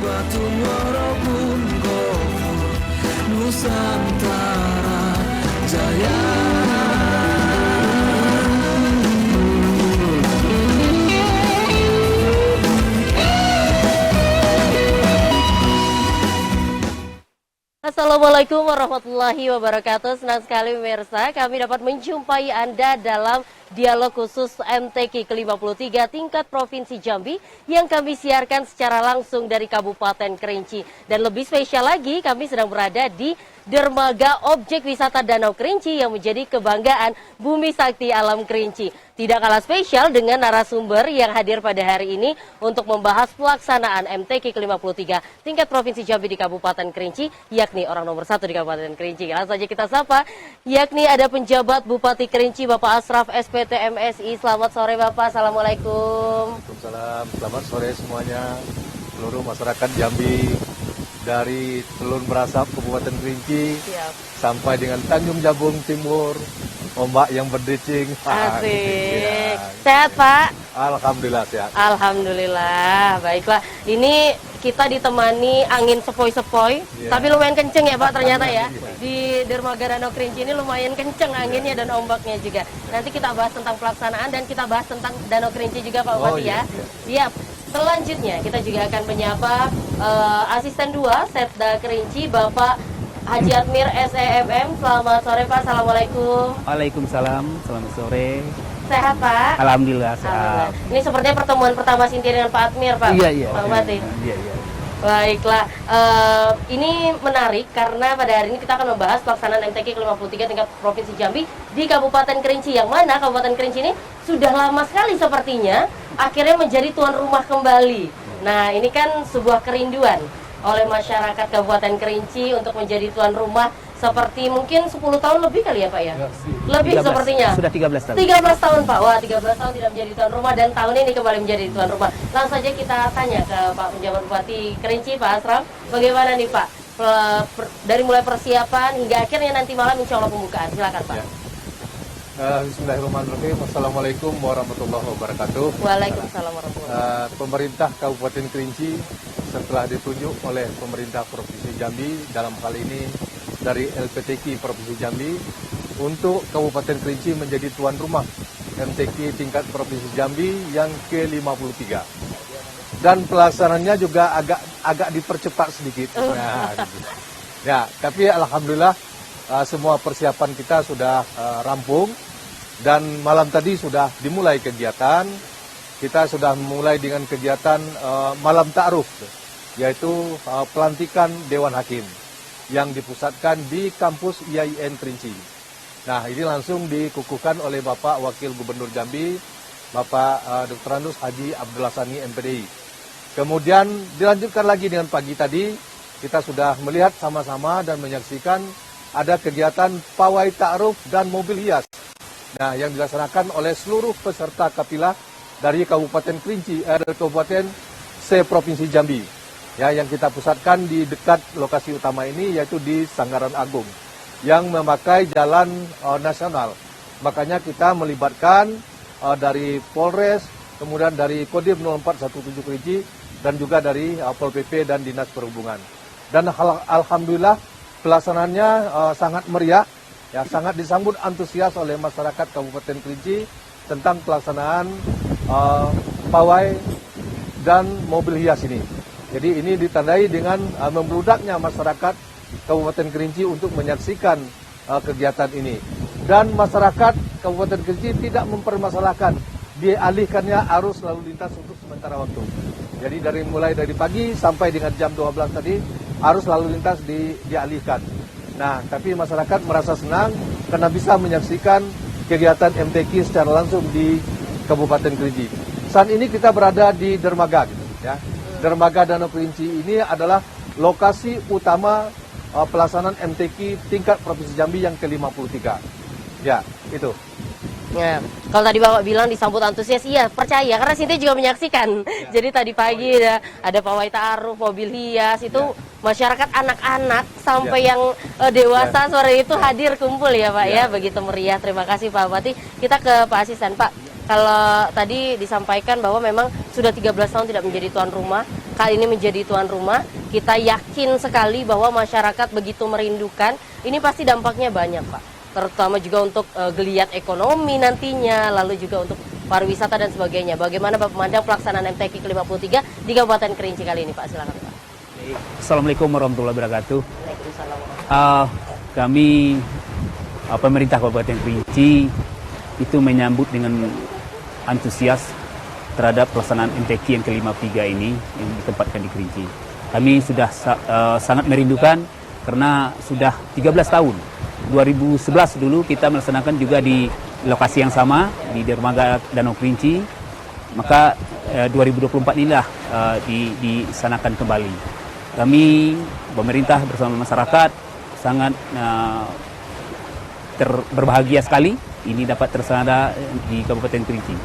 Batu Muara pun gofur, Nusantara Jaya. Assalamualaikum warahmatullahi wabarakatuh. Senang sekali pemirsa, kami dapat menjumpai Anda dalam dialog khusus MTQ ke-53 tingkat Provinsi Jambi yang kami siarkan secara langsung dari Kabupaten Kerinci. Dan lebih spesial lagi, kami sedang berada di dermaga objek wisata Danau Kerinci yang menjadi kebanggaan Bumi Sakti Alam Kerinci. Tidak kalah spesial dengan narasumber yang hadir pada hari ini untuk membahas pelaksanaan MTQ ke-53 tingkat Provinsi Jambi di Kabupaten Kerinci, yakni orang nomor 1 di Kabupaten Kerinci. Langsung saja kita sapa, yakni ada penjabat Bupati Kerinci Bapak Asraf SPT MSI. Selamat sore Bapak, Assalamualaikum. Waalaikumsalam, selamat sore semuanya, seluruh masyarakat Jambi. Dari Telun Berasap, Kabupaten Kerinci, sampai dengan Tanjung Jabung Timur, ombak yang berdecing. Asik. Sehat Pak? Alhamdulillah sehat. Alhamdulillah, baiklah. Ini kita ditemani angin sepoi-sepoi, tapi lumayan kenceng ya Pak ternyata ya. Di dermaga Danau Kerinci ini lumayan kenceng anginnya dan ombaknya juga. Nanti kita bahas tentang pelaksanaan dan kita bahas tentang Danau Kerinci juga Pak Bupati ya. Siap. Selanjutnya kita juga akan menyapa Asisten 2 Setda Kerinci Bapak Haji Admir SEMM. Selamat sore Pak, Assalamualaikum. Waalaikumsalam, selamat sore. Sehat Pak? Alhamdulillah sehat. Ini sepertinya pertemuan pertama Sinti dengan Pak Admir Pak. Iya. Pak Bupati. Iya. Baiklah, ini menarik karena pada hari ini kita akan membahas pelaksanaan MTQ ke-53 tingkat Provinsi Jambi di Kabupaten Kerinci, yang mana Kabupaten Kerinci ini sudah lama sekali sepertinya akhirnya menjadi tuan rumah kembali. Nah, ini kan sebuah kerinduan oleh masyarakat Kabupaten Kerinci untuk menjadi tuan rumah seperti mungkin 10 tahun lebih kali ya Pak ya? Lebih 13, sepertinya. Sudah 13 tahun. 13 tahun Pak. Wah, 13 tahun tidak menjadi tuan rumah dan tahun ini kembali menjadi tuan rumah. Langsung saja kita tanya ke Pak Penjabat Bupati Kerinci, Pak Asraf. Bagaimana nih Pak? Dari mulai persiapan hingga akhirnya nanti malam insya Allah pembukaan. Silakan Pak. Bismillahirrahmanirrahim. Assalamualaikum warahmatullahi wabarakatuh. Waalaikumsalam warahmatullahi wabarakatuh. Pemerintah Kabupaten Kerinci setelah ditunjuk oleh pemerintah Provinsi Jambi, dalam hal ini dari LPTQ Provinsi Jambi, untuk Kabupaten Kerinci menjadi tuan rumah MTQ tingkat Provinsi Jambi yang ke-53. Dan pelaksanaannya juga agak dipercepat sedikit. Nah, gitu. Ya, tapi alhamdulillah semua persiapan kita sudah rampung dan malam tadi sudah dimulai kegiatan. Kita sudah mulai dengan kegiatan malam ta'aruf, yaitu pelantikan Dewan Hakim yang dipusatkan di kampus IAIN Kerinci. Nah, ini langsung dikukuhkan oleh Bapak Wakil Gubernur Jambi, Bapak Dr. Andus Haji Abdullah Sani MPDI. Kemudian dilanjutkan lagi dengan pagi tadi, kita sudah melihat sama-sama dan menyaksikan ada kegiatan pawai ta'aruf dan mobil hias. Nah, yang dilaksanakan oleh seluruh peserta kapilah dari Kabupaten Kerinci, dari Kabupaten se-Provinsi Jambi. Ya, yang kita pusatkan di dekat lokasi utama ini, yaitu di Sanggaran Agung yang memakai jalan nasional. Makanya kita melibatkan dari Polres, kemudian dari Kodim 0417 Kerinci, dan juga dari Pol PP dan Dinas Perhubungan. Dan alhamdulillah pelaksanaannya sangat meriah, ya, sangat disambut antusias oleh masyarakat Kabupaten Kerinci tentang pelaksanaan pawai dan mobil hias ini. Jadi ini ditandai dengan membludaknya masyarakat Kabupaten Kerinci untuk menyaksikan kegiatan ini. Dan masyarakat Kabupaten Kerinci tidak mempermasalahkan dialihkannya arus lalu lintas untuk sementara waktu. Jadi mulai dari pagi sampai dengan jam 12 tadi arus lalu lintas dialihkan. Nah, tapi masyarakat merasa senang karena bisa menyaksikan kegiatan MTQ secara langsung di Kabupaten Kerinci. Saat ini kita berada di dermaga, gitu, ya. Dermaga Danau Kerinci ini adalah lokasi utama pelaksanaan MTQ tingkat Provinsi Jambi yang ke-53. Ya, itu. Ya, kalau tadi Bapak bilang disambut antusias, iya percaya karena Sinti juga menyaksikan. Ya. Jadi tadi pagi ada pawai ta'aruf, mobil hias, itu masyarakat anak-anak sampai yang dewasa sore itu hadir kumpul ya Pak ya, begitu meriah. Terima kasih Pak Bupati. Kita ke Pak Asisten Pak. Kalau tadi disampaikan bahwa memang sudah 13 tahun tidak menjadi tuan rumah, kali ini menjadi tuan rumah. Kita yakin sekali bahwa masyarakat begitu merindukan. Ini pasti dampaknya banyak, Pak. Terutama juga untuk geliat ekonomi nantinya, lalu juga untuk pariwisata dan sebagainya. Bagaimana Bapak memandang pelaksanaan MTQ ke-53 di Kabupaten Kerinci kali ini, Pak? Silakan, Pak. Assalamualaikum warahmatullahi wabarakatuh. Waalaikumsalam. Kami pemerintah Kabupaten Kerinci itu menyambut dengan antusias terhadap pelaksanaan MTQ yang ke-53 ini yang ditempatkan di Kerinci. Kami sudah sangat merindukan karena sudah 13 tahun. 2011 dulu kita melaksanakan juga di lokasi yang sama di Dermaga Danau Kerinci. Maka 2024 inilah disanakan kembali. Kami pemerintah bersama masyarakat sangat berbahagia sekali ini dapat terlaksana di Kabupaten Kerinci.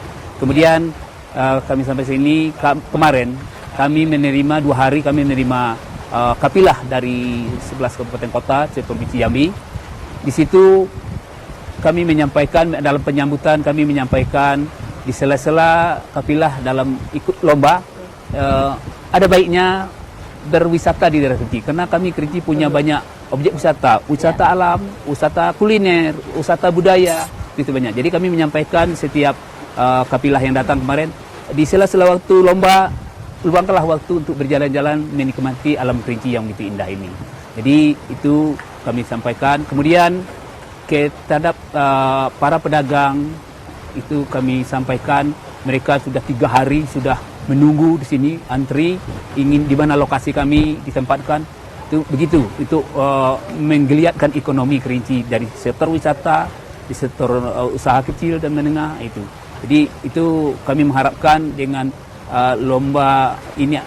Kemudian kami sampai sini kemarin kami menerima 2 hari kami menerima kapilah dari 11 kabupaten kota Provinsi Jambi. Di situ kami menyampaikan dalam penyambutan kami menyampaikan di sela-sela kapilah dalam ikut lomba ada baiknya berwisata di daerah Kerinci karena kami Kerinci punya banyak objek wisata alam, wisata kuliner, wisata budaya itu banyak. Jadi kami menyampaikan setiap kapilah yang datang kemarin di sela-sela waktu lomba luangkanlah waktu untuk berjalan-jalan menikmati alam Kerinci yang begitu indah ini. Jadi itu kami sampaikan. Kemudian terhadap para pedagang itu kami sampaikan mereka sudah 3 hari sudah menunggu di sini antri ingin di mana lokasi kami ditempatkan itu begitu itu menggeliatkan ekonomi Kerinci dari sektor wisata di sektor usaha kecil dan menengah itu. Jadi itu kami mengharapkan dengan lomba ini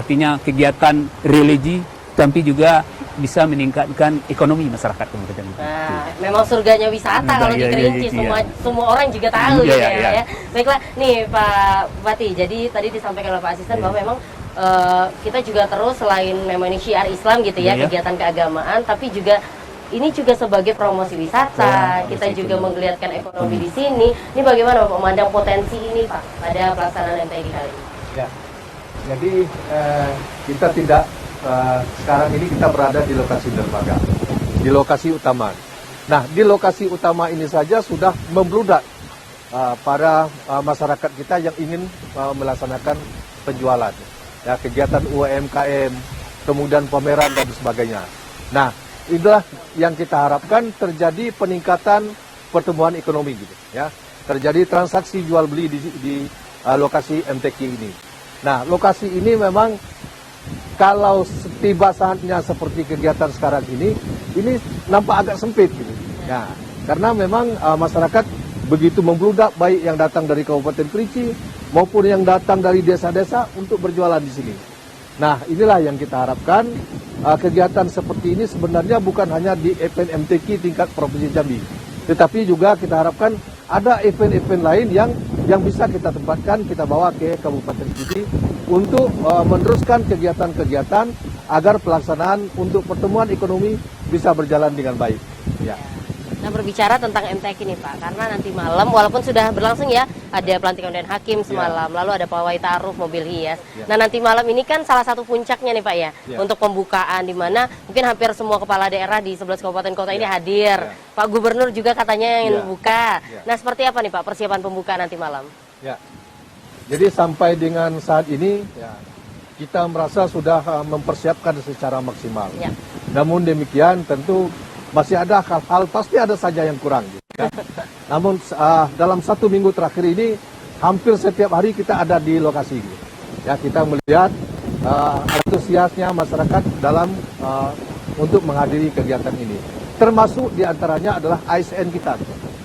artinya kegiatan religi tapi juga bisa meningkatkan ekonomi masyarakat Kabupaten. Nah, memang surganya wisata kalau di Kerinci, semua orang juga tahu ya. Baiklah, nih Pak Bupati, jadi tadi disampaikan oleh Pak Asisten bahwa memang kita juga terus selain memang ini syiar Islam gitu ya, kegiatan keagamaan, tapi juga ini juga sebagai promosi wisata, kita juga menggeliatkan ekonomi di sini. Ini bagaimana Bapak memandang potensi ini Pak pada pelaksanaan MTQ kali ini? Ya, jadi kita tidak sekarang ini kita berada di lokasi dermaga, di lokasi utama. Nah, di lokasi utama ini saja sudah membludak para masyarakat kita yang ingin melaksanakan penjualan, ya, kegiatan UMKM, kemudian pameran dan sebagainya. Nah, inilah yang kita harapkan terjadi peningkatan pertumbuhan ekonomi, gitu, ya, terjadi transaksi jual beli di lokasi MTQ ini. Nah, lokasi ini memang kalau tiba saatnya seperti kegiatan sekarang ini nampak agak sempit gitu. Ya, karena memang masyarakat begitu membludak baik yang datang dari Kabupaten Kerinci maupun yang datang dari desa-desa untuk berjualan di sini. Nah, inilah yang kita harapkan kegiatan seperti ini sebenarnya bukan hanya di event MTQ tingkat Provinsi Jambi, tetapi juga kita harapkan ada event-event lain yang bisa kita tempatkan, kita bawa ke Kabupaten Kerinci untuk meneruskan kegiatan-kegiatan agar pelaksanaan untuk pertemuan ekonomi bisa berjalan dengan baik. Ya. Nah, berbicara tentang MTQ ini Pak, karena nanti malam walaupun sudah berlangsung ya, ada pelantikan dan hakim semalam, lalu ada pawai taruh mobil hias. Nah, nanti malam ini kan salah satu puncaknya nih Pak ya, untuk pembukaan di mana mungkin hampir semua kepala daerah di 11 kabupaten kota ini hadir. Pak Gubernur juga katanya yang membuka. Nah, seperti apa nih Pak persiapan pembukaan nanti malam? Ya. Jadi sampai dengan saat ini ya, kita merasa sudah mempersiapkan secara maksimal. Ya. Namun demikian tentu masih ada hal-hal, pasti ada saja yang kurang. Gitu, ya. Namun dalam 1 minggu terakhir ini hampir setiap hari kita ada di lokasi. Gitu. Ya, kita melihat antusiasnya masyarakat dalam untuk menghadiri kegiatan ini. Termasuk diantaranya adalah ASN kita.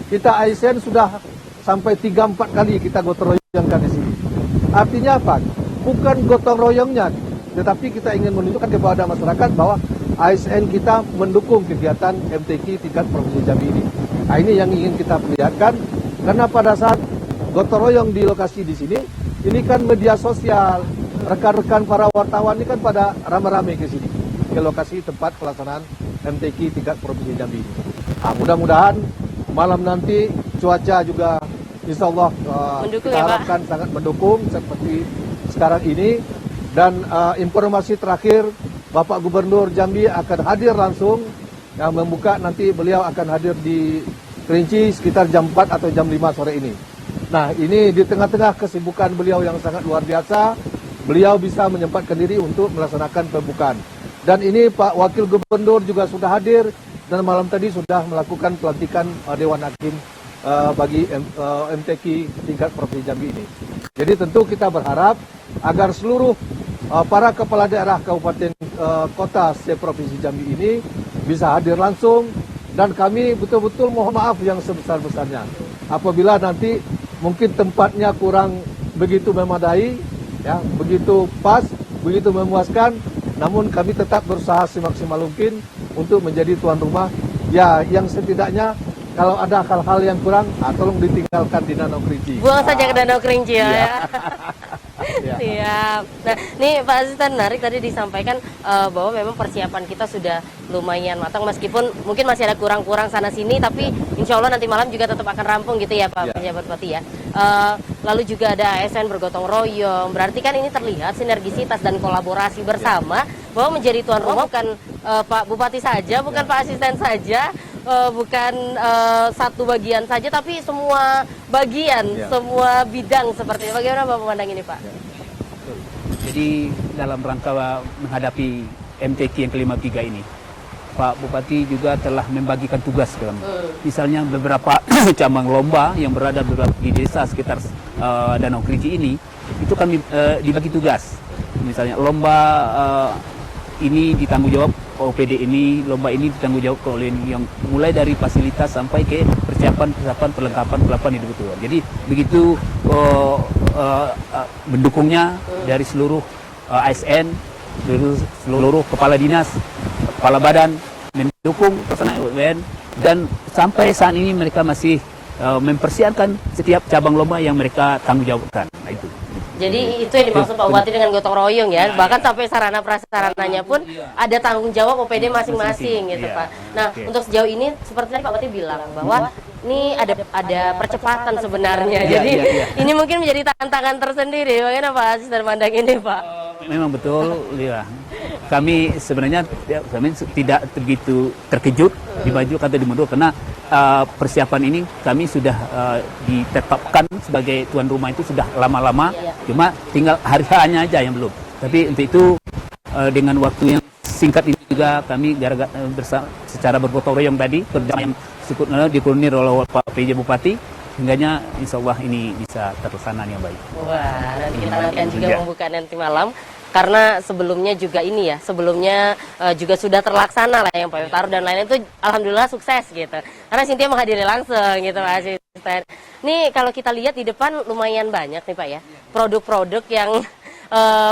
Kita ASN sudah sampai 3-4 kali kita gotong royongkan di sini. Artinya apa? Bukan gotong royongnya, tetapi kita ingin menunjukkan kepada masyarakat bahwa ASN kita mendukung kegiatan MTQ tingkat Provinsi Jambi ini. Nah, ini yang ingin kita perlihatkan, karena pada saat gotong royong di lokasi di sini, ini kan media sosial, rekan-rekan para wartawan ini kan pada rame-rame ke sini, ke lokasi tempat pelaksanaan MTQ tingkat Provinsi Jambi ini. Nah, mudah-mudahan malam nanti cuaca juga insya Allah kita harapkan sangat mendukung seperti sekarang ini. Dan informasi terakhir, Bapak Gubernur Jambi akan hadir langsung, yang membuka nanti beliau akan hadir di Kerinci sekitar jam 4 atau jam 5 sore ini. Nah, ini di tengah-tengah kesibukan beliau yang sangat luar biasa, beliau bisa menyempatkan diri untuk melaksanakan pembukaan. Dan ini Pak Wakil Gubernur juga sudah hadir dan malam tadi sudah melakukan pelantikan Dewan Hakim bagi MTQ tingkat Provinsi Jambi ini. Jadi tentu kita berharap agar seluruh para kepala daerah kabupaten kota se-Provinsi Jambi ini bisa hadir langsung, dan kami betul-betul mohon maaf yang sebesar-besarnya apabila nanti mungkin tempatnya kurang begitu memadai, ya, begitu pas, begitu memuaskan, namun kami tetap berusaha semaksimal mungkin untuk menjadi tuan rumah. Ya, yang setidaknya kalau ada hal-hal yang kurang, tolong ditinggalkan di Danau Kerinci. Buang saja ke Danau Kerinci ya. Iya. Siap. Nah, nih Pak Asisten, menarik tadi disampaikan bahwa memang persiapan kita sudah lumayan matang, meskipun mungkin masih ada kurang-kurang sana-sini, tapi insya Allah nanti malam juga tetap akan rampung gitu ya Pak Pejabat Bupati ya. Lalu juga ada ASN bergotong royong, berarti kan ini terlihat sinergisitas dan kolaborasi bersama, bahwa menjadi tuan rumah bukan Pak Bupati saja, bukan Pak Asisten saja, bukan satu bagian saja, tapi semua bagian, semua bidang seperti itu. Bagaimana Bapak memandang ini Pak? Jadi dalam rangka menghadapi MTQ yang ke-53 ini, Pak Bupati juga telah membagikan tugas ke kami. Misalnya beberapa cabang lomba yang berada di desa sekitar Danau Kerinci ini, itu kami dibagi tugas. Misalnya lomba ini ditanggung jawab OPD ini, lomba ini ditanggung jawab oleh yang mulai dari fasilitas sampai ke persiapan perlengkapan hidup itu. Jadi begitu mendukungnya dari seluruh ASN, seluruh kepala dinas, kepala badan mendukung pelaksanaan UN, dan sampai saat ini mereka masih mempersiapkan setiap cabang lomba yang mereka tanggung jawabkan. Nah, itu. Jadi itu yang dimaksud Pak Bupati dengan gotong royong ya, bahkan sampai sarana prasarananya pun ada tanggung jawab OPD masing-masing gitu Pak. Nah, untuk sejauh ini seperti tadi Pak Bupati bilang bahwa ini ada percepatan sebenarnya. Jadi ini mungkin menjadi tantangan tersendiri. Bagaimana Pak Asisten mandang ini Pak? Memang betul, ya. Kami sebenarnya tidak begitu terkejut dimaju atau dimundur, karena persiapan ini kami sudah ditetapkan sebagai tuan rumah itu sudah lama-lama, cuma tinggal hari-harinya aja yang belum. Tapi untuk itu dengan waktu yang singkat ini juga kami secara bergotong royong tadi kerja yang dikoordinir oleh Pak PJ Bupati, sehingga insya Allah ini bisa terlaksana yang baik. Wah, nanti kita akan juga membuka nanti malam. Karena sebelumnya juga ini ya, sebelumnya juga sudah terlaksana lah yang Pak Taruh dan lain-lain itu alhamdulillah sukses gitu. Karena Cynthia menghadiri langsung gitu Pak Asisten. Nih kalau kita lihat di depan lumayan banyak nih Pak ya, produk-produk yang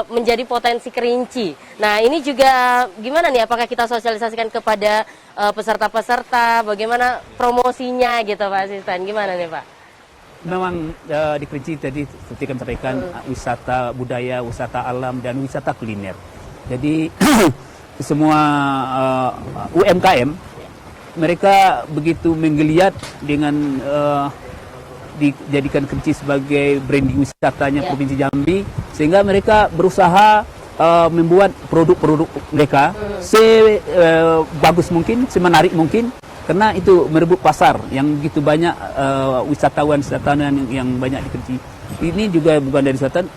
menjadi potensi Kerinci. Nah ini juga gimana nih, apakah kita sosialisasikan kepada peserta-peserta, bagaimana promosinya gitu Pak Asisten, gimana nih Pak? Memang di Kerinci tadi seperti kami sampaikan, wisata budaya, wisata alam, dan wisata kuliner. Jadi semua UMKM mereka begitu menggeliat dengan dijadikan Kerinci sebagai branding wisatanya Provinsi Jambi, sehingga mereka berusaha membuat produk-produk mereka sebagus mungkin, semenarik mungkin. Karena itu merebut pasar yang begitu banyak, wisatawan yang banyak di Kerinci. Ini juga bukan dari selatan.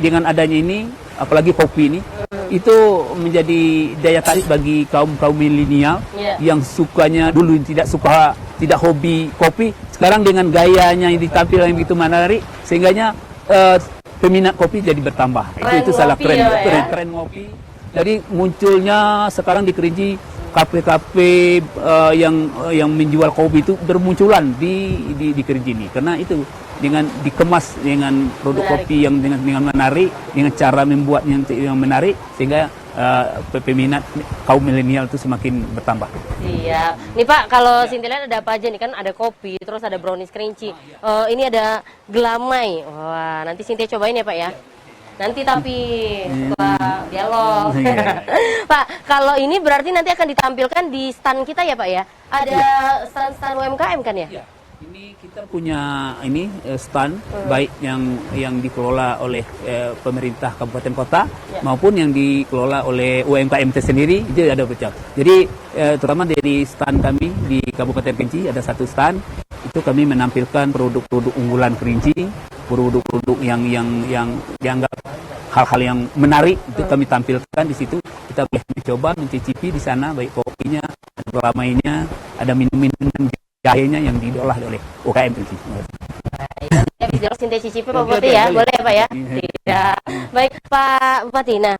Dengan adanya ini, apalagi kopi ini, itu menjadi daya tarik bagi kaum milenial yang sukanya dulu tidak hobi kopi. Sekarang dengan gayanya yang ditampilkan yang begitu menarik, sehingganya peminat kopi jadi bertambah. Itu salah tren ngopi. Jadi munculnya sekarang di Kerinci kafe-kafe yang menjual kopi itu bermunculan di Kerinci ini, karena itu dengan dikemas dengan produk kopi yang dengan menarik, dengan cara membuatnya yang menarik, sehingga peminat kaum milenial itu semakin bertambah. Iya, nih Pak, kalau Cynthia ada apa aja nih, kan ada kopi, terus ada brownies Kerinci, ini ada gelamai. Wah, nanti Cynthia cobain ya Pak ya. Nanti tapi Pak dialog. Pak, kalau ini berarti nanti akan ditampilkan di stand kita ya Pak ya? Ada stand-stand UMKM kan ya? Ini kita punya stand baik yang dikelola oleh pemerintah kabupaten kota maupun yang dikelola oleh UMKM itu sendiri itu ada pecah. Jadi terutama dari stand kami di Kabupaten Kerinci ada satu stand itu kami menampilkan produk-produk unggulan Kerinci, produk-produk yang dianggap hal-hal yang menarik itu kami tampilkan di situ. Kita boleh mencoba mencicipi di sana baik kopinya, ada ramainya, ada minum-minuman jahenya yang diolah oleh UKM Kerinci. Baik, bisa Sinta cicipi Pak Bupati ya, boleh ya Pak ya? Tidak. Baik Pak Bupati, nah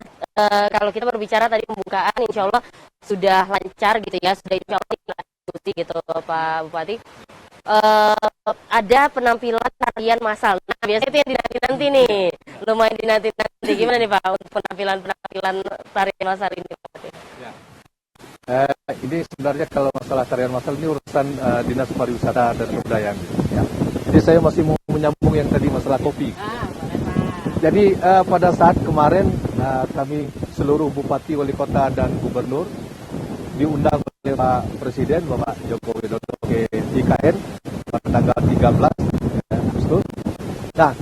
kalau kita berbicara tadi pembukaan, insya Allah sudah lancar gitu ya, sudah insya Allah diskusi gitu Pak Bupati. Ada penampilan tarian massal. Nah, biasanya itu yang dinanti-nanti nih, lumayan dinanti-nanti. Gimana nih Pak untuk penampilan tarian massal ini Pak Bupati? Ya. Ini sebenarnya kalau masalah tarian massal ini urusan Dinas Pariwisata dan Kebudayaan. Ya. Jadi saya masih mau menyambung yang tadi masalah kopi. Jadi pada saat kemarin kami seluruh Bupati, Wali Kota dan Gubernur diundang oleh Pak Presiden Bapak Joko Widodo ke IKN pada tanggal 13 Agustus. Nah,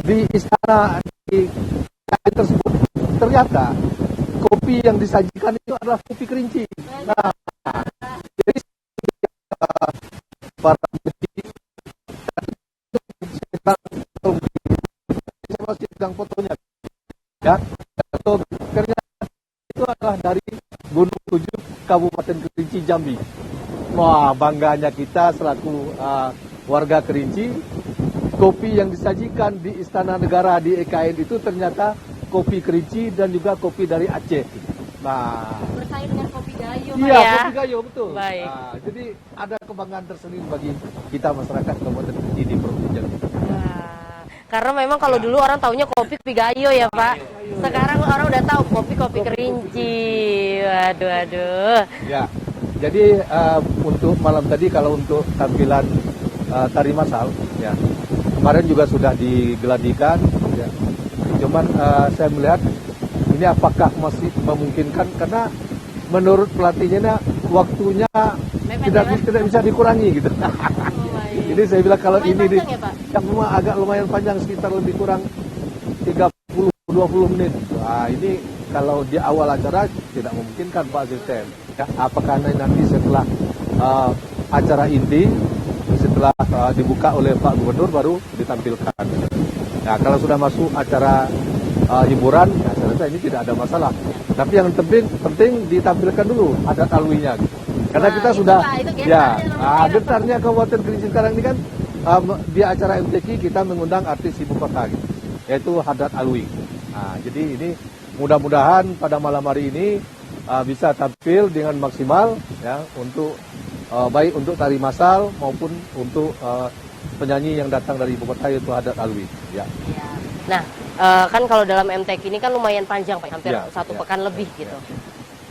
di istana di IKN tersebut ternyata kopi yang disajikan itu adalah kopi Kerinci. Nah, jadi para saya masih pegang fotonya, ya. Ternyata itu adalah dari Gunung Tujuh, Kabupaten Kerinci, Jambi. Wah, bangganya kita selaku warga Kerinci, kopi yang disajikan di Istana Negara di IKN itu ternyata kopi Kerinci dan juga kopi dari Aceh. Nah, bersaing dengan kopi gayo iya, ya. kopi gayo betul. Baik. Nah, jadi ada kebanggaan tersendiri bagi kita masyarakat Kabupaten Kerinci di Provinsi Jambi. Wah, karena memang kalau dulu orang taunya kopi gayo ya Pak. Sekarang orang udah tahu kopi Kerinci. Waduh. Ya, jadi untuk malam tadi kalau untuk tampilan tari massal, ya kemarin juga sudah digeladikan. Ya. Cuman saya melihat ini apakah masih memungkinkan karena menurut pelatihnya waktunya tidak bisa dikurangi gitu. Jadi saya bilang kalau lumayan ini panjang ya, Pak? yang memang agak lumayan panjang sekitar lebih kurang 30-20 menit. Wah, ini kalau di awal acara tidak memungkinkan Pak Asisten. Ya, apakah nanti setelah acara inti setelah dibuka oleh Pak Gubernur baru ditampilkan. Nah, kalau sudah masuk acara hiburan, ya saya rasa ini tidak ada masalah. Tapi yang penting ditampilkan dulu adat alwinya. Gitu. Karena kita sudah, getarnya Kabupaten Kerinci sekarang ini kan di acara MTQ kita mengundang artis ibu kota, gitu, yaitu Hadat Alwi. Nah, jadi ini mudah-mudahan pada malam hari ini bisa tampil dengan maksimal, ya, untuk baik untuk tari massal maupun untuk penyanyi yang datang dari ibu kota yaitu Hadat Alwi. Ya. Nah, kan kalau dalam MTQ ini kan lumayan panjang Pak, hampir satu pekan lebih gitu.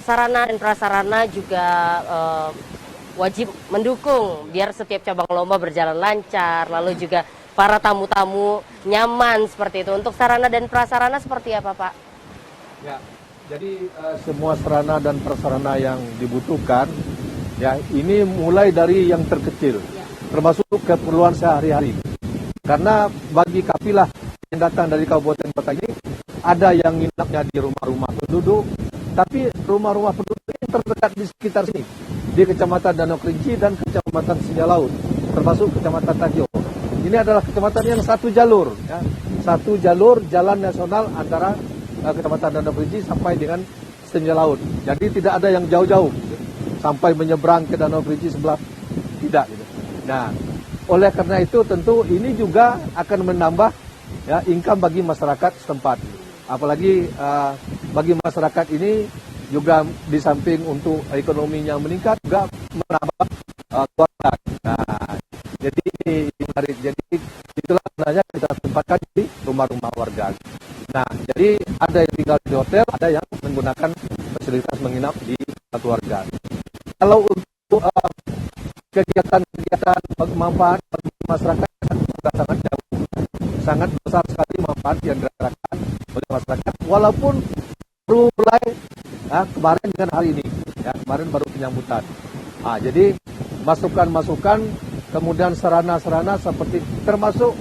Sarana dan prasarana juga wajib mendukung biar setiap cabang lomba berjalan lancar, lalu juga para tamu-tamu nyaman seperti itu. Untuk sarana dan prasarana seperti apa Pak? Ya, jadi semua sarana dan prasarana yang dibutuhkan, ya ini mulai dari yang terkecil, termasuk keperluan sehari-hari. Karena bagi kafilah yang datang dari kabupaten kota ini, ada yang nginapnya di rumah-rumah penduduk, tapi rumah-rumah penduduk yang terdekat di sekitar sini, di Kecamatan Danau Kerinci dan Kecamatan Singa Laut, termasuk Kecamatan Tajau. Ini adalah kecamatan yang satu jalur, ya, satu jalur jalan nasional antara Kecamatan Danau Kerinci sampai dengan Singa Laut. Jadi tidak ada yang jauh-jauh, sampai menyeberang ke Danau Kerinci sebelah, tidak. Gitu. Nah, oleh karena itu tentu ini juga akan menambah, ya, income bagi masyarakat setempat. Apalagi bagi masyarakat ini juga di samping untuk ekonominya meningkat juga menambah keluarga. Nah, jadi itulah sebenarnya kita tempatkan di rumah-rumah warga. Nah, jadi ada yang tinggal di hotel, ada yang menggunakan fasilitas menginap di keluarga. Kalau untuk kegiatan-kegiatan manfaat bagi masyarakat sangat jauh, sangat besar sekali manfaat yang dirasakan oleh masyarakat, walaupun baru mulai kemarin dengan hari ini, ya, kemarin baru penyambutan. Jadi masukan-masukan kemudian sarana-sarana seperti termasuk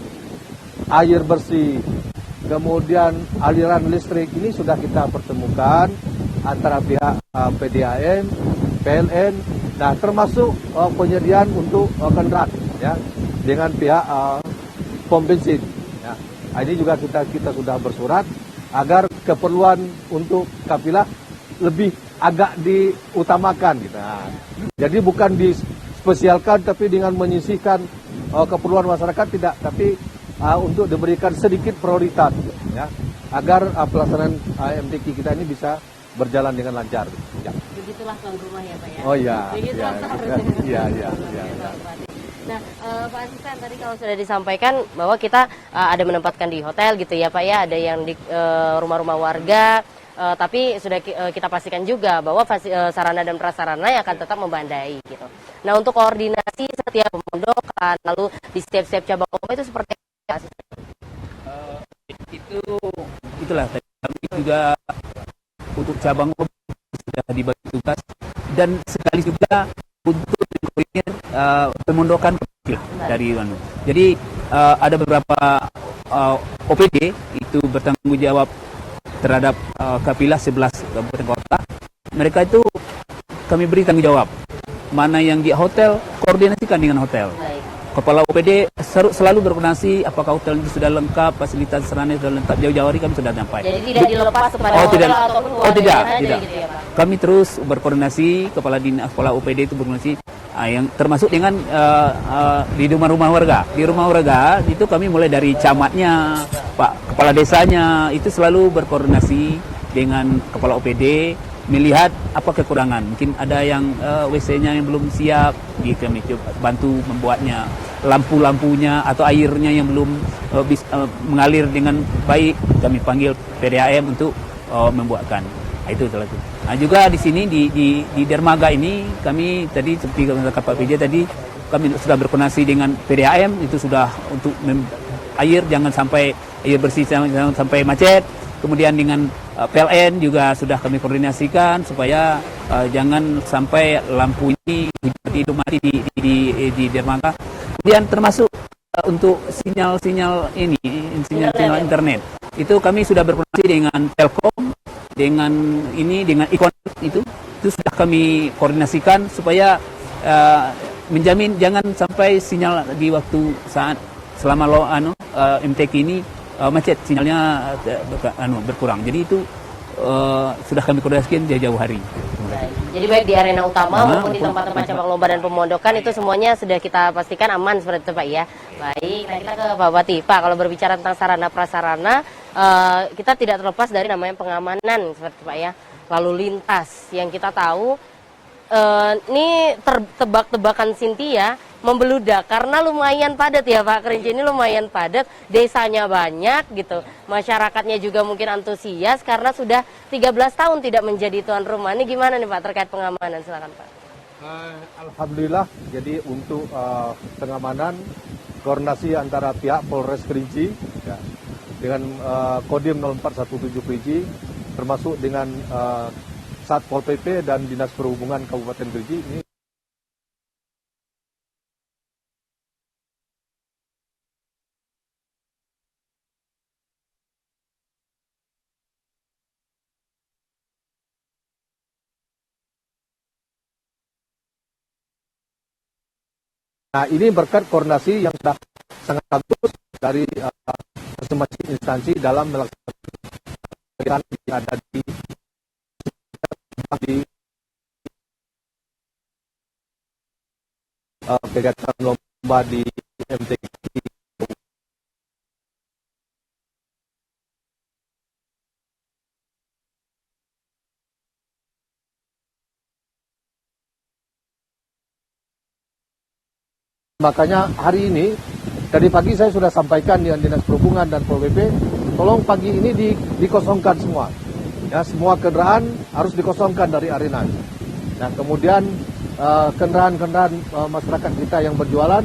air bersih, kemudian aliran listrik ini sudah kita pertemukan antara pihak PDAM, PLN, nah termasuk penyediaan untuk kendaraan ya dengan pihak pom bensin. Ya. Ini juga kita sudah bersurat agar keperluan untuk kafilah lebih agak diutamakan gitu. Nah, jadi bukan dispesialkan tapi dengan menyisihkan keperluan masyarakat tidak, tapi untuk diberikan sedikit prioritas ya agar pelaksanaan MTQ kita ini bisa berjalan dengan lancar. Ya. Begitulah tuan rumah ya Pak ya. Oh iya. Begitulah Iya. Nah, Pak Asisten tadi kalau sudah disampaikan bahwa kita ada menempatkan di hotel gitu ya Pak ya, ada yang di rumah-rumah warga, tapi sudah kita pastikan juga bahwa sarana dan prasarana yang akan tetap membandai gitu. Nah, untuk koordinasi setiap pemondokan, lalu di setiap cabang lomba itu seperti apa Asisten? Itulah kami juga untuk cabang lomba sudah dibagi tugas dan sekali juga untuk koordinir pemondokan dari Wanu. Jadi ada beberapa OPD itu bertanggung jawab terhadap kafilah 11 kabupaten kota. Mereka itu kami beri tanggung jawab. Mana yang di hotel, koordinasikan dengan hotel. Baik. Kepala OPD selalu berkoordinasi apakah hotel itu sudah lengkap, fasilitas sarana sudah lengkap, jauh-jauh hari kami sudah sampai. Jadi tidak dilepas kepada Oh, hotel tidak. ataupun Oh, tidak. gitu ya Pak? Kami terus berkoordinasi, kepala OPD itu berkoordinasi yang termasuk dengan di rumah-rumah warga. Di rumah warga itu kami mulai dari camatnya, Pak kepala desanya itu selalu berkoordinasi dengan kepala OPD melihat apa kekurangan. Mungkin ada yang WC-nya yang belum siap, kami bantu membuatnya. Lampu-lampunya atau airnya yang belum mengalir dengan baik, kami panggil PDAM untuk membuatkan. Nah, itu salah satu. Nah, juga di sini di dermaga ini kami tadi seperti kata Pak PJ tadi kami sudah berkoordinasi dengan PDAM itu sudah untuk air jangan sampai air bersih jangan sampai macet. Kemudian dengan PLN juga sudah kami koordinasikan supaya jangan sampai lampu ini hidup mati di dermaga. Kemudian termasuk untuk sinyal-sinyal internet itu kami sudah berkoordinasi dengan Telkom, dengan Icon itu sudah kami koordinasikan supaya menjamin jangan sampai sinyal di waktu saat selama MTQ ini macet, sinyalnya berkurang. Jadi itu sudah kami koordinasikan jauh-jauh hari. Jadi baik di arena utama maupun di tempat-tempat cabang lomba dan pemondokan itu semuanya sudah kita pastikan aman seperti itu Pak ya. Baik, nah kita ke Pak Bupati. Pak, kalau berbicara tentang sarana prasarana, kita tidak terlepas dari namanya pengamanan seperti itu Pak ya. Lalu lintas yang kita tahu ini tebak-tebakan Cynthia membeludak karena lumayan padat ya Pak. Kerinci ini lumayan padat, desanya banyak gitu. Masyarakatnya juga mungkin antusias karena sudah 13 tahun tidak menjadi tuan rumah. Ini gimana nih Pak terkait pengamanan? Silakan Pak. Alhamdulillah, jadi untuk pengamanan koordinasi antara pihak Polres Kerinci ya, dengan Kodim 0417 Kerinci termasuk dengan Satpol PP dan Dinas Perhubungan Kabupaten Kerinci ini Nah, ini berkat koordinasi yang sudah sangat bagus dari masing-masing instansi dalam melaksanakan yang ada di kegiatan lomba di MTQ. Makanya hari ini, tadi pagi saya sudah sampaikan dengan Dinas Perhubungan dan Pol PP, tolong pagi ini dikosongkan semua. Ya, semua kendaraan harus dikosongkan dari arena. Nah, kemudian kendaraan-kendaraan masyarakat kita yang berjualan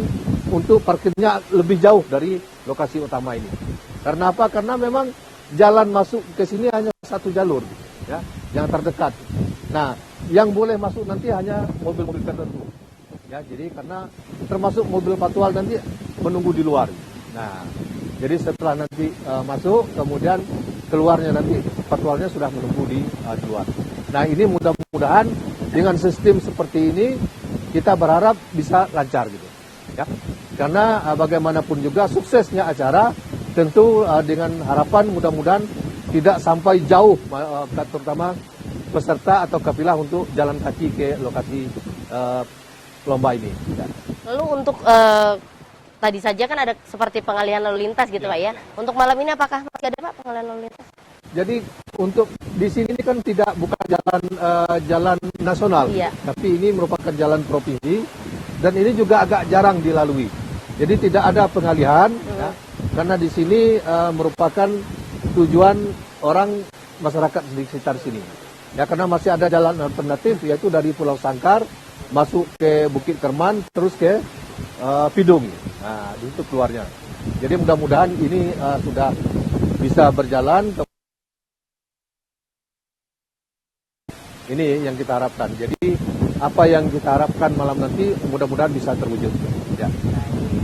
untuk parkirnya lebih jauh dari lokasi utama ini. Karena apa? Karena memang jalan masuk ke sini hanya satu jalur, ya, yang terdekat. Nah, yang boleh masuk nanti hanya mobil-mobil tertentu. Ya, jadi karena termasuk mobil patwal nanti menunggu di luar. Nah, jadi setelah nanti masuk, kemudian keluarnya nanti patwalnya sudah menunggu di luar. Nah, ini mudah-mudahan dengan sistem seperti ini kita berharap bisa lancar gitu. Ya, karena bagaimanapun juga suksesnya acara tentu dengan harapan mudah-mudahan tidak sampai jauh, terutama peserta atau kafilah untuk jalan kaki ke lokasi lomba ini. Ya. Lalu untuk tadi saja kan ada seperti pengalihan lalu lintas gitu Pak ya. Untuk malam ini apakah masih ada Pak pengalihan lalu lintas? Jadi untuk di sini kan bukan jalan nasional, tapi ini merupakan jalan provinsi dan ini juga agak jarang dilalui. Jadi tidak ada pengalihan ya, karena di sini merupakan tujuan orang masyarakat di sekitar sini. Ya, karena masih ada jalan alternatif yaitu dari Pulau Sangkar masuk ke Bukit Kerman terus ke Pidung. Nah, itu keluarnya. Jadi mudah-mudahan ini sudah bisa berjalan. Ini yang kita harapkan. Jadi apa yang kita harapkan malam nanti mudah-mudahan bisa terwujud. Ya.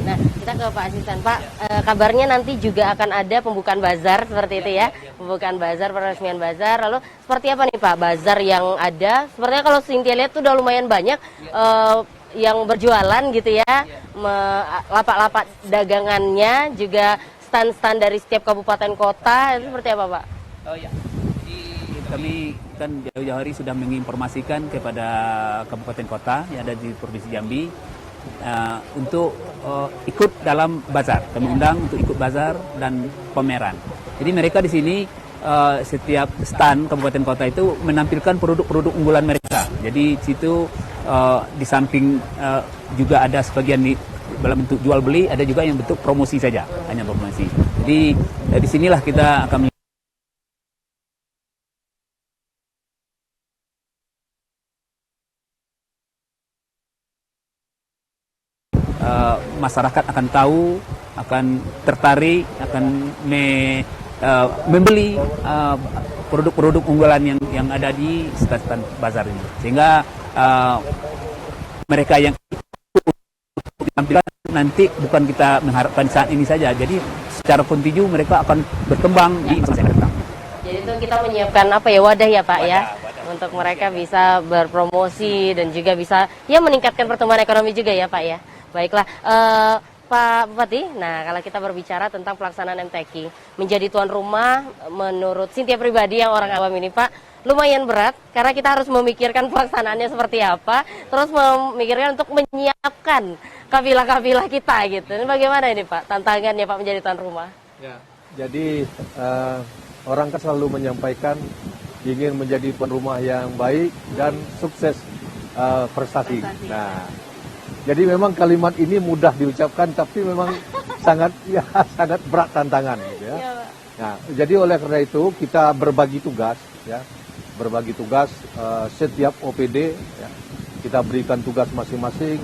Nah, kita ke Pak Asisten. Pak, kabarnya nanti juga akan ada pembukaan bazar seperti itu ya. Pembukaan bazar, peresmian bazar. Lalu seperti apa nih Pak bazar yang ada? Sepertinya kalau Cynthia lihat tuh udah lumayan banyak yang berjualan gitu ya. Lapak-lapak dagangannya, juga stand-stand dari setiap kabupaten kota. Itu seperti apa Pak? Oh ya. Kami kan jauh-jauh hari sudah menginformasikan kepada kabupaten kota yang ada di Provinsi Jambi untuk ikut dalam bazar. Kami undang untuk ikut bazar dan pameran. Jadi mereka di sini setiap stand kabupaten kota itu menampilkan produk-produk unggulan mereka. Jadi situ di samping juga ada sebagian dalam bentuk jual beli, ada juga yang bentuk promosi saja, hanya promosi. Jadi di sinilah kita akan masyarakat akan tahu, akan tertarik, akan membeli produk-produk unggulan yang ada di stand bazar ini. Sehingga mereka yang ditampilkan nanti bukan kita mengharapkan saat ini saja. Jadi secara kontinu mereka akan berkembang di masa yang datang. Jadi itu kita menyiapkan wadah ya Pak ya. Untuk mereka bisa berpromosi dan juga bisa meningkatkan pertumbuhan ekonomi juga ya Pak ya. Baiklah, Pak Bupati, nah kalau kita berbicara tentang pelaksanaan MTQ, menjadi tuan rumah menurut Cynthia pribadi yang orang awam ini Pak, lumayan berat karena kita harus memikirkan pelaksanaannya seperti apa, terus memikirkan untuk menyiapkan kafilah-kafilah kita gitu. Ini bagaimana ini Pak, tantangannya Pak menjadi tuan rumah? Ya, jadi orang kan selalu menyampaikan ingin menjadi tuan rumah yang baik dan sukses prestasi. Nah, jadi memang kalimat ini mudah diucapkan, tapi memang sangat berat tantangan, gitu ya. Nah, jadi oleh karena itu kita berbagi tugas, ya, setiap OPD, ya, kita berikan tugas masing-masing,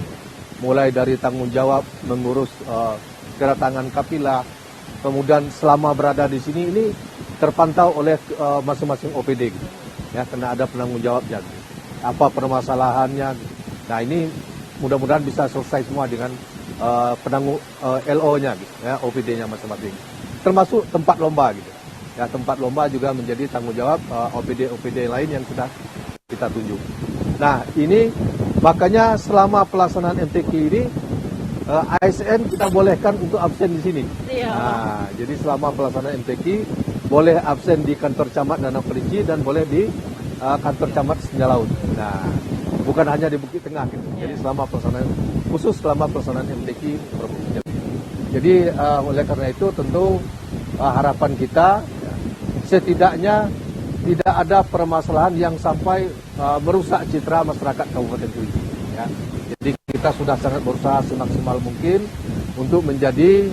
mulai dari tanggung jawab mengurus kedatangan kafilah, kemudian selama berada di sini ini terpantau oleh masing-masing OPD, gitu, ya, karena ada penanggung jawabnya, gitu. Apa permasalahannya? Nah ini mudah-mudahan bisa selesai semua dengan penanggung LO-nya, gitu, ya, OPD-nya masing-masing. Termasuk tempat lomba, gitu. Ya, tempat lomba juga menjadi tanggung jawab OPD lain yang sudah kita tunjuk. Nah, ini makanya selama pelaksanaan MTQ ini ASN kita bolehkan untuk absen di sini. Nah, jadi selama pelaksanaan MTQ boleh absen di kantor camat Danau Kerinci dan boleh di kantor camat Senja Laut. Nah, bukan hanya di Bukit Tengah, gitu. Jadi selama pelaksanaan MTQ Provinsi Jambi. Jadi oleh karena itu tentu harapan kita setidaknya tidak ada permasalahan yang sampai merusak citra masyarakat Kabupaten Kerinci. Ya. Jadi kita sudah sangat berusaha semaksimal mungkin untuk menjadi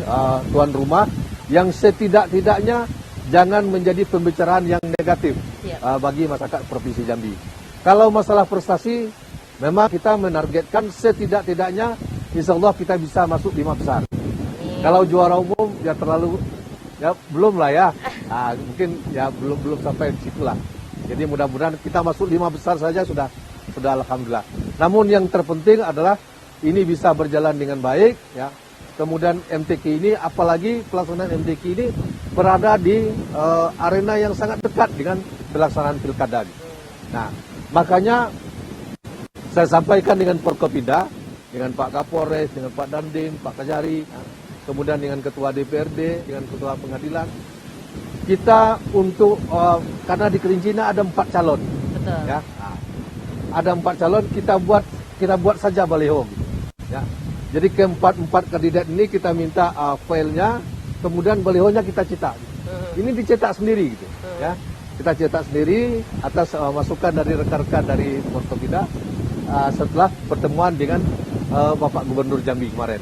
tuan rumah yang setidak-tidaknya jangan menjadi pembicaraan yang negatif bagi masyarakat Provinsi Jambi. Kalau masalah prestasi, memang kita menargetkan setidak-tidaknya insya Allah kita bisa masuk 5 besar. Kalau juara umum ya terlalu, ya belum lah ya. Nah, mungkin ya belum sampai di situ lah. Jadi mudah-mudahan kita masuk 5 besar saja sudah alhamdulillah. Namun yang terpenting adalah ini bisa berjalan dengan baik, ya. Kemudian MTQ ini, apalagi pelaksanaan MTQ ini berada di arena yang sangat dekat dengan pelaksanaan pilkada. Nah, makanya saya sampaikan dengan Forkopimda, dengan Pak Kapolres, dengan Pak Dandim, Pak Kajari, kemudian dengan Ketua DPRD, dengan Ketua Pengadilan, kita untuk karena di Kerinci ada 4 calon, Betul. ya, ada 4 calon, kita buat saja baliho, ya. Jadi keempat kandidat ini kita minta filenya, kemudian balihonya kita cetak. Ini dicetak sendiri, gitu, ya. Kita cetak sendiri atas masukan dari rekan-rekan dari Forkopimda setelah pertemuan dengan Bapak Gubernur Jambi kemarin.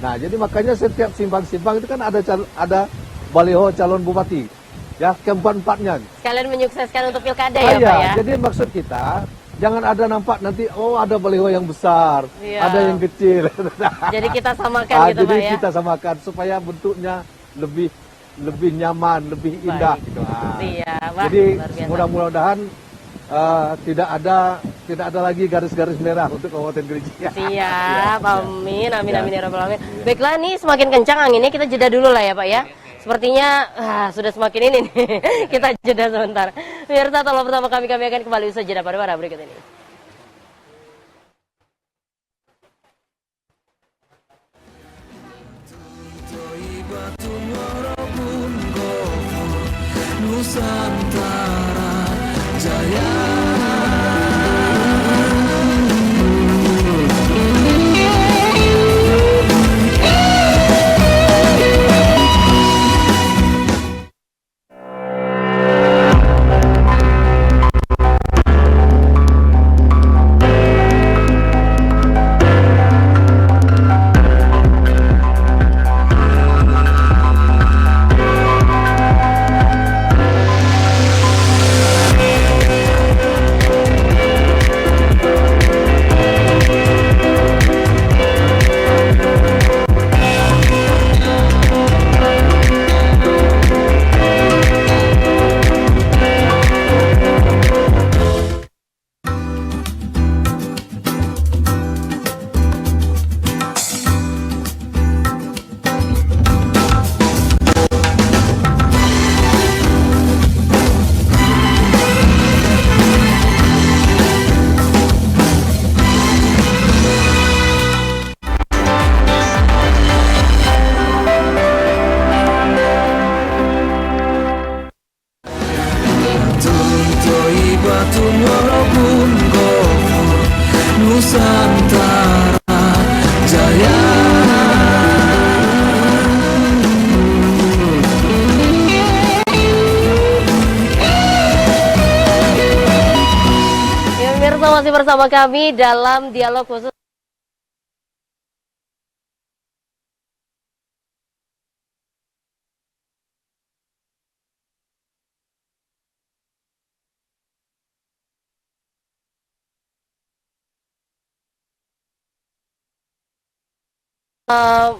Nah, jadi makanya setiap simpang-simpang itu kan ada baliho calon bupati, ya, keempat-empatnya. Sekalian menyukseskan untuk pilkada ya Pak ya. Jadi maksud kita jangan ada nampak nanti ada baliho yang besar, Iya. ada yang kecil. Jadi kita samakan gitu jadi Pak ya. kita samakan supaya bentuknya lebih nyaman, lebih indah. Baik. Gitu. Iya, wah, Jadi luar biasa. mudah-mudahan tidak ada lagi garis-garis merah untuk Kabupaten Kerinci. Siap, amin, amin, Ya. amin ya rabbal alamin. Baiklah, nih semakin kencang anginnya, kita jeda dulu lah ya Pak ya. Sepertinya sudah semakin ini nih. Kita jeda sebentar. Pemirsa, tolong bersama kami akan kembali usai jeda pada berikut ini. Nusantara Jaya. Tuntui batu walaupun gofur Nusantara Jaya. Ya, pemirsa, masih bersama kami dalam dialog khusus.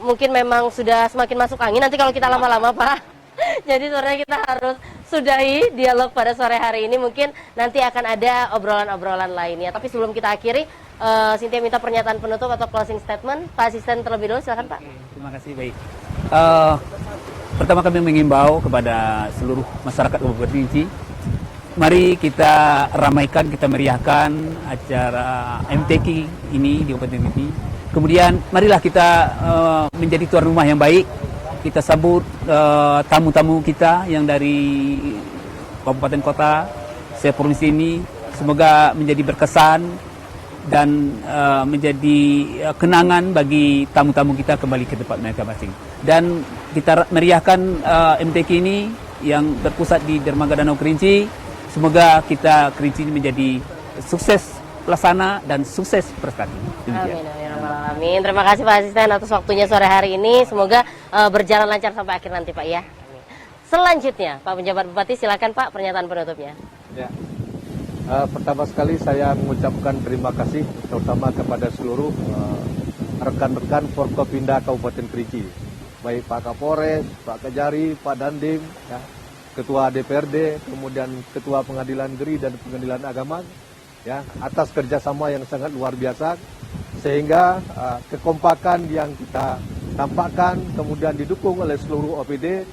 Mungkin memang sudah semakin masuk angin nanti kalau kita lama-lama Pak. Jadi sebenarnya kita harus sudahi dialog pada sore hari ini. Mungkin nanti akan ada obrolan-obrolan lainnya. Tapi sebelum kita akhiri, Cynthia minta pernyataan penutup atau closing statement. Pak Asisten terlebih dulu, silakan Pak. Terima kasih, baik. Pertama kami mengimbau kepada seluruh masyarakat Kabupaten Kerinci, mari kita ramaikan, kita meriahkan acara MTQ ini di Kabupaten Kerinci. Kemudian marilah kita menjadi tuan rumah yang baik. Kita sambut tamu-tamu kita yang dari kabupaten kota, se-provinsi ini. Semoga menjadi berkesan dan menjadi kenangan bagi tamu-tamu kita kembali ke tempat mereka masing. Dan kita meriahkan MTQ ini yang berpusat di Dermaga Danau Kerinci. Semoga kita Kerinci menjadi sukses pelaksana dan sukses prestasi. Amin, amin, amin. Terima kasih Pak Asisten atas waktunya sore hari ini. Semoga berjalan lancar sampai akhir nanti Pak ya. Selanjutnya Pak Penjabat Bupati, silakan Pak pernyataan penutupnya. Ya. Pertama sekali saya mengucapkan terima kasih terutama kepada seluruh rekan-rekan Forkopimda Kabupaten Kerinci, baik Pak Kapolres, Pak Kajari, Pak Dandim, ya, Ketua DPRD, kemudian Ketua Pengadilan Negeri dan Pengadilan Agama, ya, atas kerjasama yang sangat luar biasa sehingga kekompakan yang kita tampakkan kemudian didukung oleh seluruh OPD,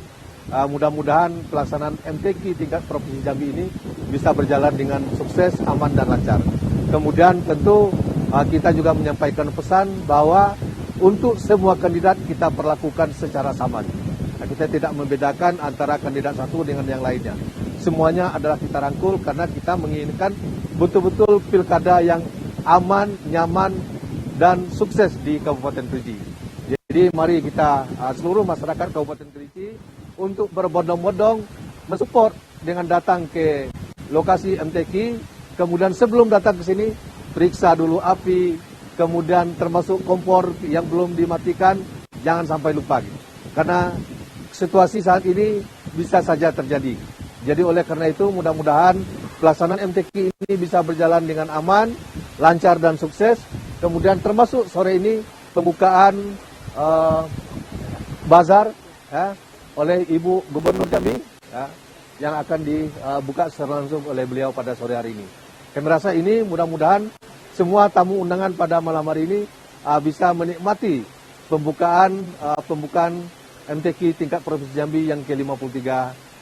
mudah-mudahan pelaksanaan MTQ tingkat Provinsi Jambi ini bisa berjalan dengan sukses, aman dan lancar. Kemudian tentu kita juga menyampaikan pesan bahwa untuk semua kandidat kita perlakukan secara sama. Kita tidak membedakan antara kandidat satu dengan yang lainnya. Semuanya adalah kita rangkul karena kita menginginkan betul-betul pilkada yang aman, nyaman, dan sukses di Kabupaten Kerinci. Jadi mari kita seluruh masyarakat Kabupaten Kerinci untuk berbondong-bondong mensupport dengan datang ke lokasi MTQ. Kemudian sebelum datang ke sini, periksa dulu api, kemudian termasuk kompor yang belum dimatikan, jangan sampai lupa. Karena situasi saat ini bisa saja terjadi. Jadi oleh karena itu mudah-mudahan pelaksanaan MTQ ini bisa berjalan dengan aman, lancar dan sukses. Kemudian termasuk sore ini pembukaan bazar oleh Ibu Gubernur Jambi yang akan dibuka secara langsung oleh beliau pada sore hari ini. Kami rasa ini mudah-mudahan semua tamu undangan pada malam hari ini bisa menikmati pembukaan MTQ tingkat Provinsi Jambi yang ke-53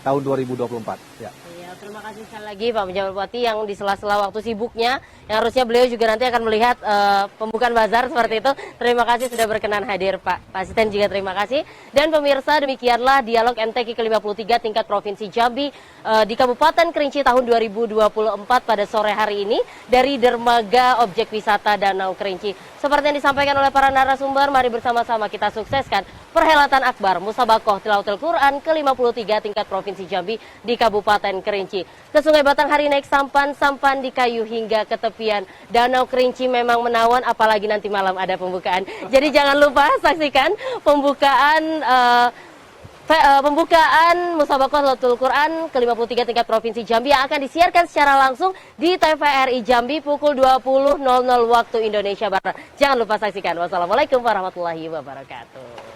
tahun 2024. Ya. Terima kasih sekali lagi Pak Pejabat Bupati yang di sela-sela waktu sibuknya, yang harusnya beliau juga nanti akan melihat pembukaan bazar seperti itu. Terima kasih sudah berkenan hadir Pak Asisten juga terima kasih. Dan pemirsa, demikianlah dialog MTQ ke-53 tingkat Provinsi Jambi di Kabupaten Kerinci tahun 2024 pada sore hari ini dari Dermaga Objek Wisata Danau Kerinci. Seperti yang disampaikan oleh para narasumber, mari bersama-sama kita sukseskan perhelatan akbar Musabakoh Tilawatul Quran ke-53 tingkat Provinsi Jambi di Kabupaten Kerinci. Ke Sungai Batang hari naik sampan di kayu hingga ke tepian Danau Kerinci memang menawan, apalagi nanti malam ada pembukaan. Jadi jangan lupa saksikan pembukaan Musabakoh Tilawatul Quran ke-53 tingkat Provinsi Jambi yang akan disiarkan secara langsung di TVRI Jambi pukul 20.00 waktu Indonesia Barat. Jangan lupa saksikan. Wassalamualaikum warahmatullahi wabarakatuh.